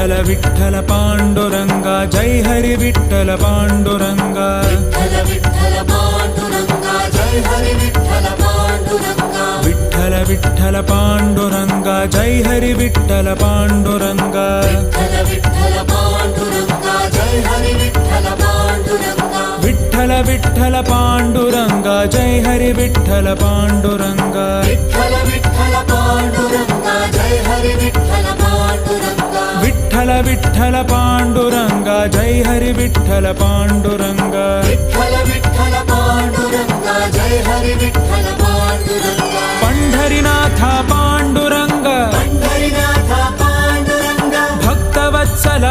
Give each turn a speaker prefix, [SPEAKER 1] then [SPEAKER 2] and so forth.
[SPEAKER 1] Vitthal Vitthal Panduranga Jai Hari Vitthal Panduranga
[SPEAKER 2] Vitthal Vitthal Panduranga Jai Hari Vitthal Panduranga
[SPEAKER 1] Vitthal Vitthal Panduranga Jai Hari Vitthal Panduranga
[SPEAKER 2] Vitthal Vitthal Panduranga Jai Hari Vitthal Panduranga
[SPEAKER 1] Vitthal Vitthal Panduranga Jai Hari Vitthal Panduranga
[SPEAKER 2] Vitthal Vitthal Panduranga Jai Hari Vitthal Panduranga
[SPEAKER 1] Vitthal Vitthal Panduranga Jai Hari Vitthal Panduranga
[SPEAKER 2] Vitthal Vitthal Panduranga Jai Hari Vitthal Panduranga
[SPEAKER 1] Pandharinath Pandurang
[SPEAKER 2] Pandharinath Panduranga
[SPEAKER 1] Bhaktavatsal